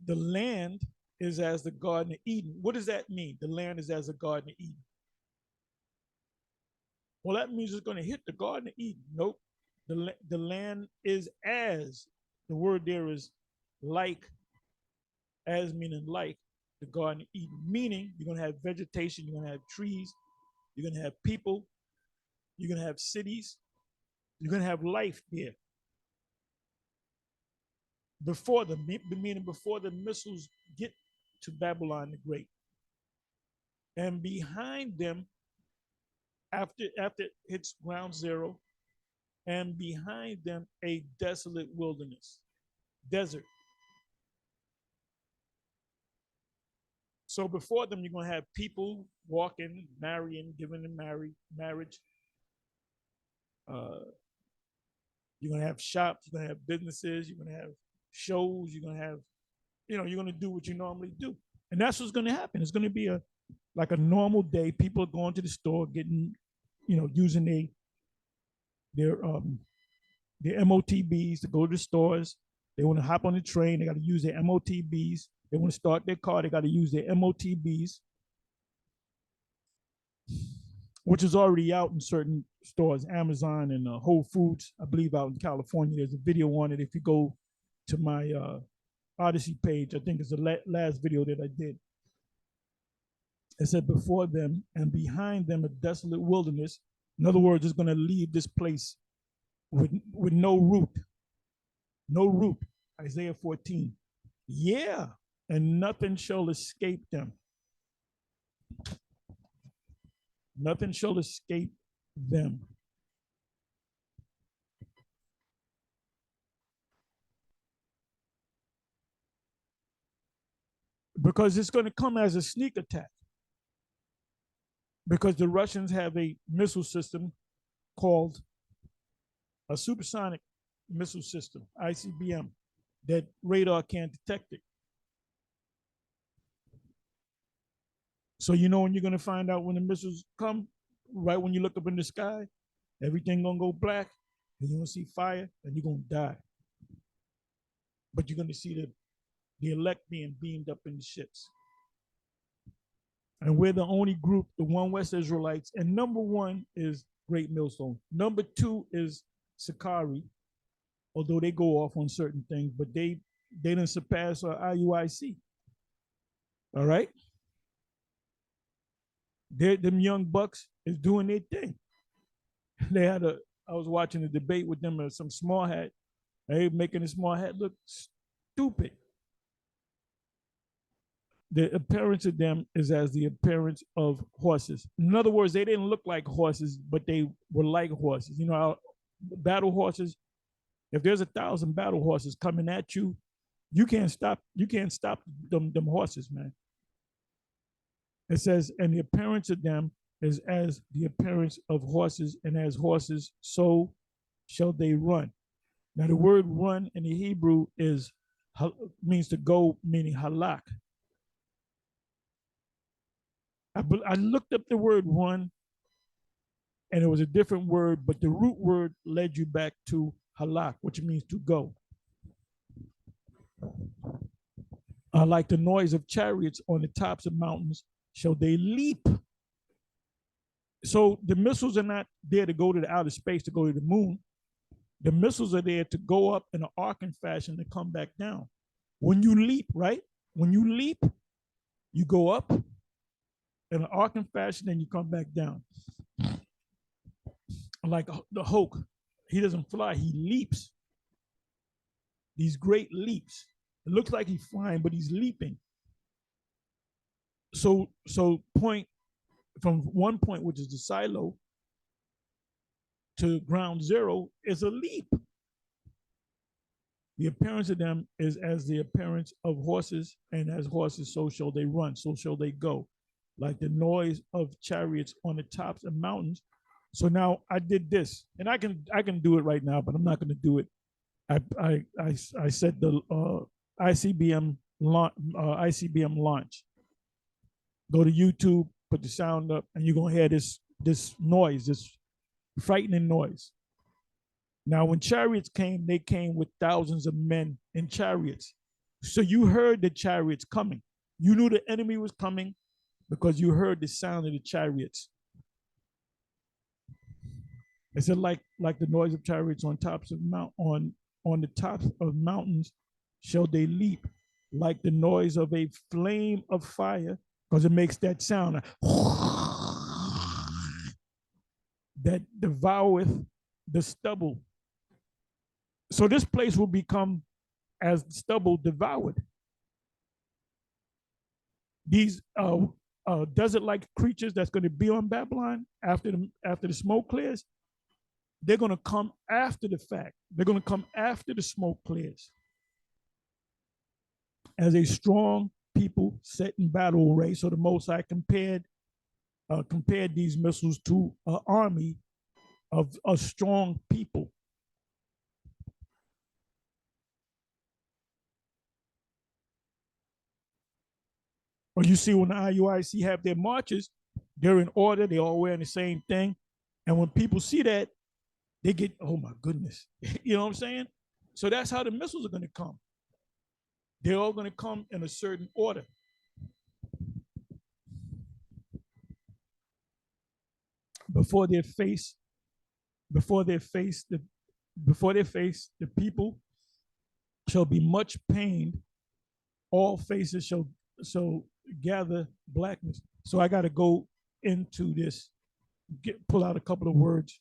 A: The land is as the Garden of Eden. What does that mean? The land is as a Garden of Eden. Well, that means it's going to hit the Garden of Eden. Nope. The land is as, the word there is like, as meaning like, the Garden of Eden. Meaning you're going to have vegetation, you're going to have trees, you're going to have people, you're going to have cities, you're going to have life there. Before the, meaning before the missiles get to Babylon the Great. And behind them, after it hits ground zero, and behind them a desolate wilderness, desert. So before them, you're going to have people walking, marrying, giving them marriage. You're going to have shops, you're going to have businesses, you're going to have shows, you're going to have, you're going to do what you normally do. And that's what's going to happen. It's going to be like a normal day. People are going to the store, getting, using their MOTBs to go to the stores, They want to hop on the train. They got to use their MOTBs. They want to start their car. They got to use their MOTBs, which is already out in certain stores, Amazon and Whole Foods. I believe out in California, there's a video on it. If you go to my Odyssey page, I think it's the last video that I did. It said, before them and behind them a desolate wilderness. In other words, it's going to leave this place with no root. No root. Isaiah 14. Yeah, and nothing shall escape them. Nothing shall escape them. Because it's going to come as a sneak attack. Because the Russians have a missile system called a supersonic missile system, ICBM, that radar can't detect it. So you know when you're going to find out when the missiles come, right when you look up in the sky, everything going to go black, and you're going to see fire, and you're going to die. But you're going to see the elect being beamed up in the ships. And we're the only group, the One West Israelites. And number one is Great Millstone. Number two is Sakari, although they go off on certain things, but they didn't surpass IUIC. All right? Them young bucks is doing their thing. I was watching a debate with them at some small hat. They making a small hat look stupid. The appearance of them is as the appearance of horses. In other words, they didn't look like horses, but they were like horses. You know, battle horses, if there's 1,000 battle horses coming at you, you can't stop them horses, man. It says, and the appearance of them is as the appearance of horses, and as horses, so shall they run. Now, the word run in the Hebrew means to go, meaning halak. I looked up the word run, and it was a different word, but the root word led you back to halak, which means to go. Like the noise of chariots on the tops of mountains, shall they leap. So the missiles are not there to go to the outer space, to go to the moon. The missiles are there to go up in an arcing fashion to come back down. When you leap, right? When you leap, you go up in an arcing fashion and you come back down. Like the Hulk, he doesn't fly, he leaps. These great leaps. It looks like he's flying, but he's leaping. So point from one point, which is the silo, to ground zero is a leap. The appearance of them is as the appearance of horses, and as horses, so shall they run, so shall they go. Like the noise of chariots on the tops of mountains. So now I did this, and I can do it right now, but I'm not going to do it. I said the ICBM launch. Go to YouTube, put the sound up, and you're gonna hear this noise, this frightening noise. Now, when chariots came, they came with thousands of men in chariots. So you heard the chariots coming. You knew the enemy was coming because you heard the sound of the chariots. It said like the noise of chariots on tops of on the tops of mountains shall they leap, like the noise of a flame of fire, because it makes that sound that devoureth the stubble. So this place will become as stubble devoured. These desert-like creatures that's going to be on Babylon after the smoke clears, they're going to come after the fact. They're going to come after the smoke clears as a strong people set in battle array. So the Most High compared these missiles to an army of a strong people. Or you see when the IUIC have their marches, they're in order, they all wearing the same thing. And when people see that, they get, oh my goodness. You know what I'm saying? So that's how the missiles are going to come. They're all going to come in a certain order. Before they face the people shall be much pained, all faces shall gather blackness. So I got to go into this, pull out a couple of words.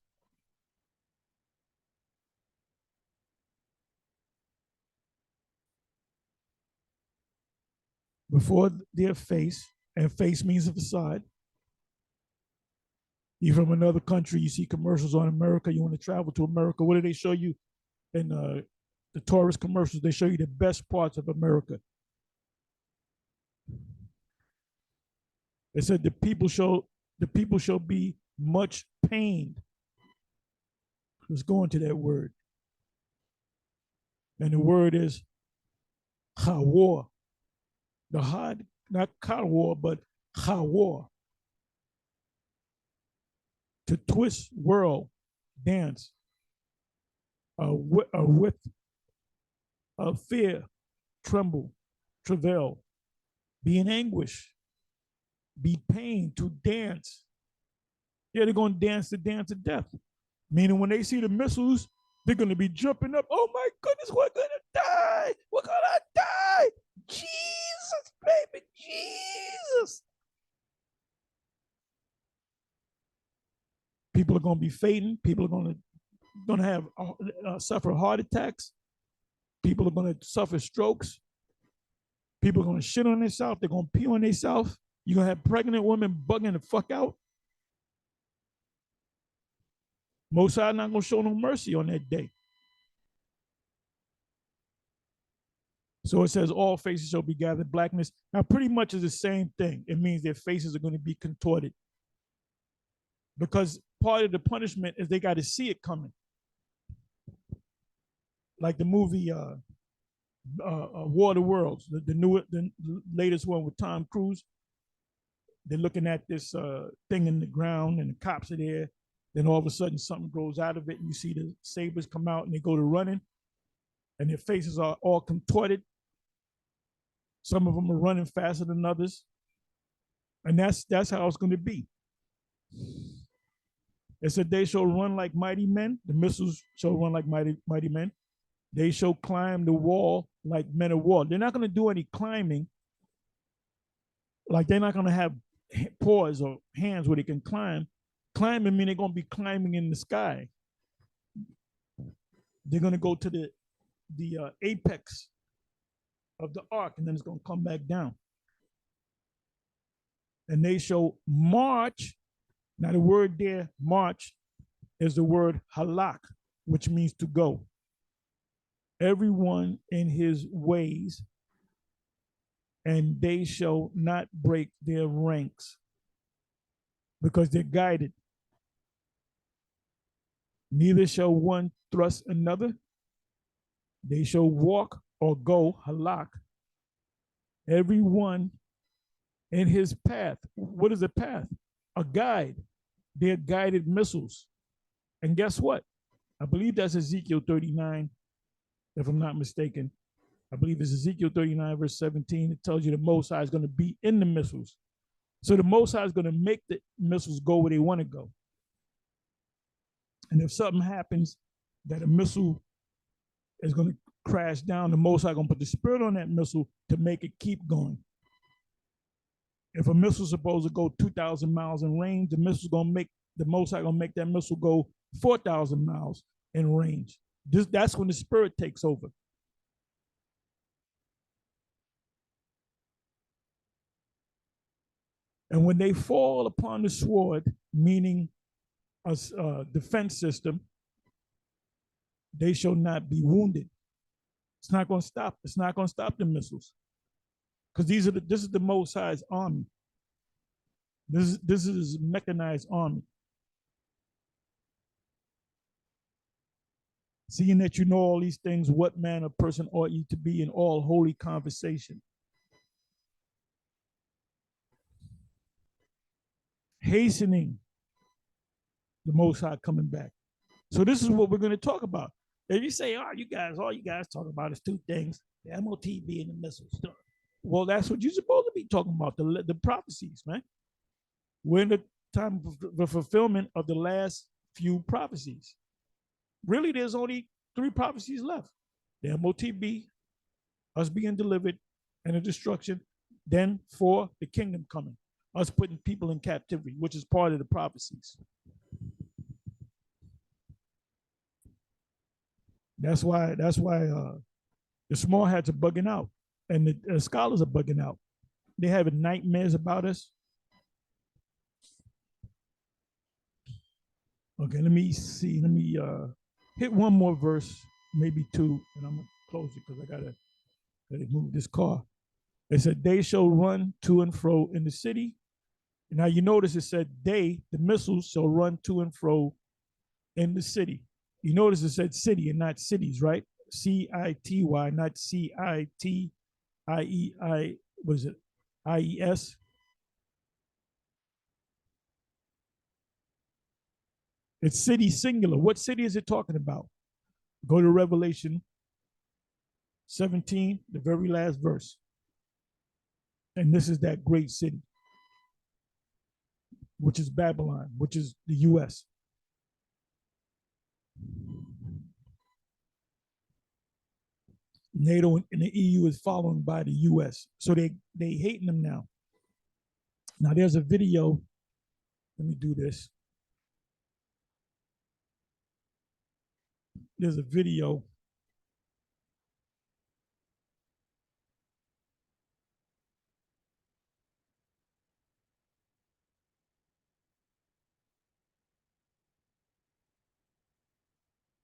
A: Before their face, and face means a facade. You're from another country, you see commercials on America, you want to travel to America. What do they show you in the tourist commercials? They show you the best parts of America. They said the people shall be much pained. Let's go into that word. And the word is chawar. The hard, not kawar, but chawar. To twist, whirl, dance, with fear, tremble, travail, be in anguish, be pained, to dance. Yeah, they're going to dance the dance of death. Meaning when they see the missiles, they're going to be jumping up. Oh my goodness, we're going to die. We're going to die. Jesus, baby, Jesus. People are going to be fainting. People are going to have suffer heart attacks. People are going to suffer strokes. People are going to shit on themselves. They're going to pee on themselves. You're going to have pregnant women bugging the fuck out. Most are not going to show no mercy on that day. So it says all faces shall be gathered blackness. Now pretty much is the same thing. It means their faces are going to be contorted. Because part of the punishment is they got to see it coming. Like the movie War of the Worlds, the latest one with Tom Cruise. They're looking at this thing in the ground and the cops are there. Then all of a sudden something grows out of it and you see the sabers come out and they go to running and their faces are all contorted. Some of them are running faster than others. And that's how it's going to be. It said they shall run like mighty men. The missiles shall run like mighty men. They shall climb the wall like men of war. They're not going to do any climbing. Like they're not going to have paws or hands where they can climb. Climbing means they're going to be climbing in the sky. They're going to go to the apex of the arc and then it's going to come back down. And they shall march. Now the word there, march, is the word halak, which means to go. Everyone in his ways, and they shall not break their ranks because they're guided. Neither shall one thrust another. They shall walk or go halak. Everyone in his path. What is a path? A guide. They're guided missiles. And guess what? I believe that's Ezekiel 39, if I'm not mistaken. I believe it's Ezekiel 39, verse 17. It tells you the Most High is going to be in the missiles. So the Most High is going to make the missiles go where they want to go. And if something happens that a missile is going to crash down, the Most High is going to put the spirit on that missile to make it keep going. If a missile is supposed to go 2,000 miles in range, the Most High going to make that missile go 4,000 miles in range. That's when the spirit takes over. And when they fall upon the sword, meaning a defense system, they shall not be wounded. It's not going to stop. It's not going to stop the missiles. Because this is the Most High's army. This is mechanized army. Seeing that you know all these things, what man or person ought ye to be in all holy conversation? Hastening the Most High coming back. So this is what we're going to talk about. If you say, oh, you guys, all you guys talking about is two things, the MOTB and the missiles. Well, that's what you're supposed to be talking about, the prophecies, man. We're in the time of the fulfillment of the last few prophecies. Really, there's only 3 prophecies left. The MOTB, us being delivered, and the destruction. Then for the kingdom coming, us putting people in captivity, which is part of the prophecies. That's why the small hats are bugging out, and the scholars are bugging out. They're having nightmares about us. Okay, let me see. Let me hit one more verse, maybe 2, and I'm gonna close it because I gotta move this car. It said, "They shall run to and fro in the city." Now you notice it said, "They, the missiles, shall run to and fro in the city." You notice it said city and not cities, right? CITY, not CITIEI. Was it IES? It's city singular. What city is it talking about? Go to Revelation 17, the very last verse. And this is that great city, which is Babylon, which is the US. NATO and the EU is following by the US. So they hating them now. Now there's a video. Let me do this. There's a video.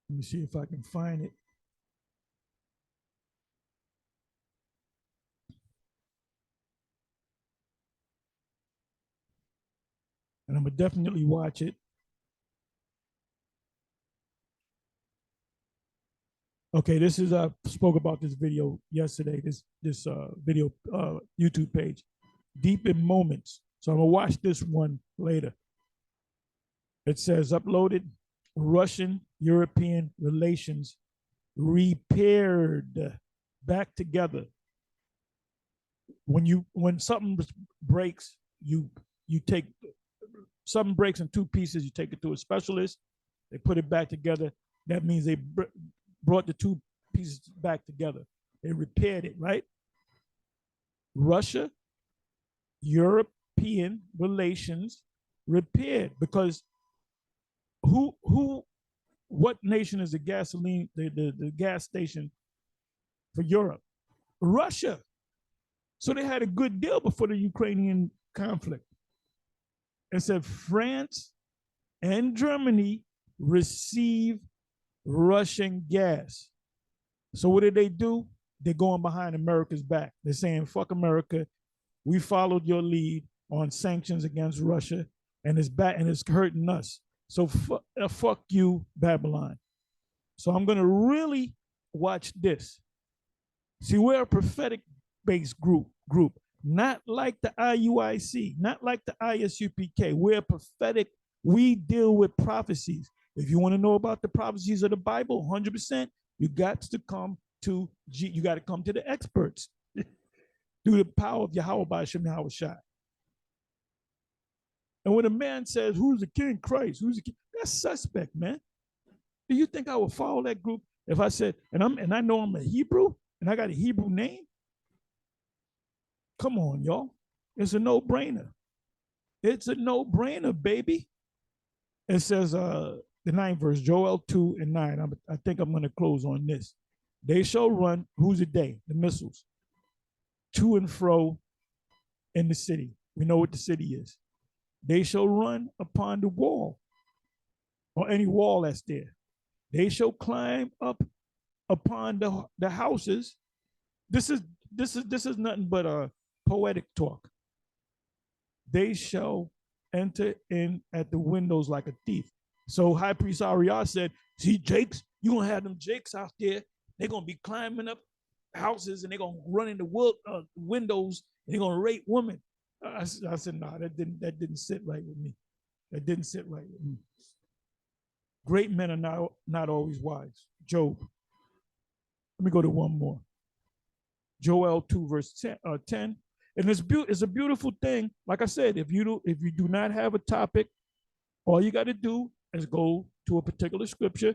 A: Let me see if I can find it. And I'm gonna definitely watch it. Okay, this is I spoke about this video yesterday. This video YouTube page, Deep in Moments. So I'm gonna watch this one later. It says uploaded, Russian-European relations repaired back together. When something breaks, you take something breaks in 2 pieces. You take it to a specialist. They put it back together. That means they brought the 2 pieces back together. They repaired it, right? Russia, European relations repaired, because what nation is the gas station for Europe? Russia. So they had a good deal before the Ukrainian conflict. It said France and Germany receive Russian gas. So what did they do? They're going behind America's back. They're saying, fuck America. We followed your lead on sanctions against Russia, and it's bad, and it's hurting us. So fuck you, Babylon. So I'm going to really watch this. See, we're a prophetic-based group, not like the IUIC, not like the ISUPK. We're prophetic. We deal with prophecies. If you want to know about the prophecies of the Bible, 100%, you got to come to the experts through the power of Yahweh B'Shem Yahweh Shai. And when a man says, "Who's the king? Christ. Who's the king?" That's suspect, man. Do you think I would follow that group if I said, and I know I'm a Hebrew and I got a Hebrew name? Come on, y'all. It's a no-brainer. It's a no-brainer, baby. It says the 9th verse, Joel 2 and 9. I think I'm going to close on this. They shall run, who's the they? The missiles, to and fro in the city. We know what the city is. They shall run upon the wall, or any wall that's there. They shall climb up upon the houses. This is nothing but a poetic talk. They shall enter in at the windows like a thief. So High Priest Ariah said, "See, Jakes, you're going to have them Jakes out there. They're going to be climbing up houses, and they're going to run in the windows, and they're going to rape women." I said, "No, that didn't sit right with me. That didn't sit right with me." Great men are not always wise. Job. Let me go to one more. Joel 2, verse 10. And it's a beautiful thing. Like I said, if you do not have a topic, all you got to do is go to a particular scripture,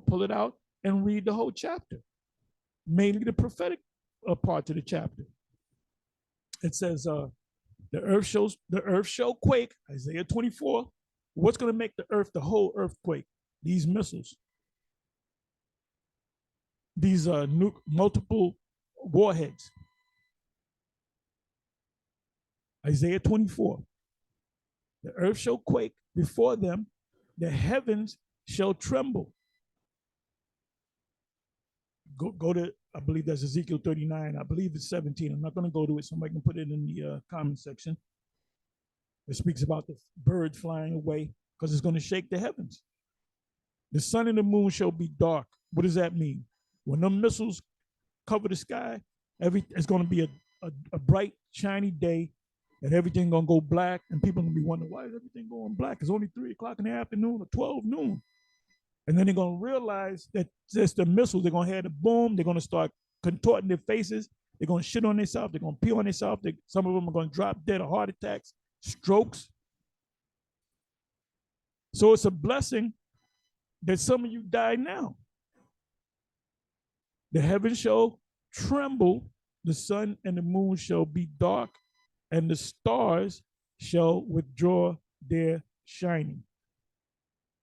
A: pull it out and read the whole chapter, mainly the prophetic part of the chapter. It says, the earth shall quake, Isaiah 24. What's going to make the whole earthquake? These missiles, these multiple warheads. Isaiah 24. The earth shall quake before them, the heavens shall tremble. Go to, I believe that's Ezekiel 39. I believe it's 17. I'm not going to go to it. Somebody can put it in the comment section. It speaks about the bird flying away because it's going to shake the heavens. The sun and the moon shall be dark. What does that mean? When them missiles cover the sky, it's going to be a bright, shiny day, and everything going to go black, and people going to be wondering, why is everything going black? It's only 3 o'clock in the afternoon or 12 noon. And then they're going to realize that just the missiles, they're going to have the boom, they're going to start contorting their faces, they're going to shit on themselves, they're going to pee on themselves, some of them are going to drop dead of heart attacks, strokes. So it's a blessing that some of you die now. The heavens shall tremble, the sun and the moon shall be dark, and the stars shall withdraw their shining.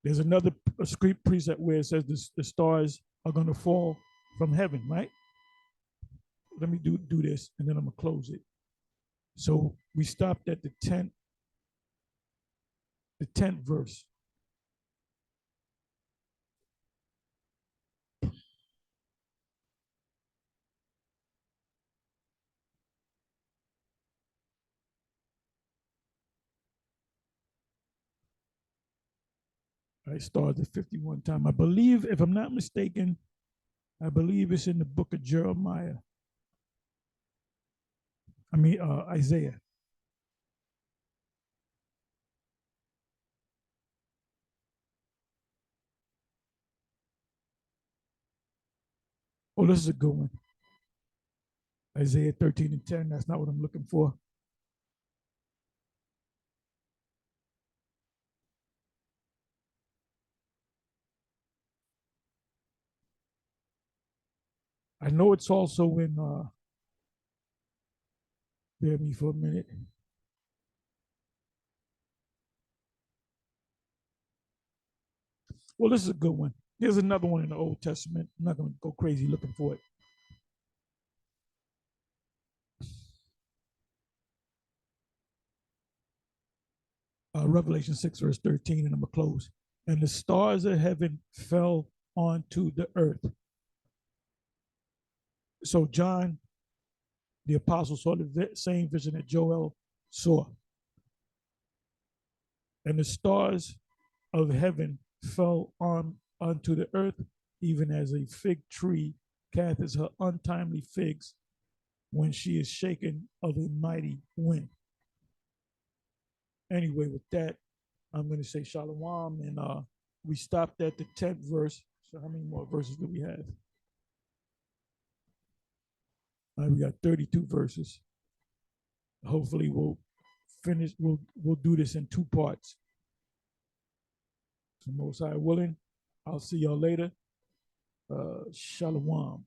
A: There's another script precept where it says the stars are going to fall from heaven, right? Let me do this, and then I'm going to close it. So we stopped at the 10th verse. I started 51 times. I believe, if I'm not mistaken, I believe it's in the book of Jeremiah. Isaiah. Oh, this is a good one. Isaiah 13 and 10. That's not what I'm looking for. I know it's also in, bear with me for a minute. Well, this is a good one. Here's another one in the Old Testament. I'm not going to go crazy looking for it. Revelation 6, verse 13, and I'm going to close. And the stars of heaven fell onto the earth. So John, the apostle, saw the same vision that Joel saw. And the stars of heaven fell onto the earth, even as a fig tree gathers her untimely figs when she is shaken of a mighty wind. Anyway, with that, I'm going to say shalom, and we stopped at the 10th verse. So how many more verses do we have? We got 32 verses. Hopefully we'll finish, we'll do this in 2 parts. So most high willing, I'll see y'all later. Shalom.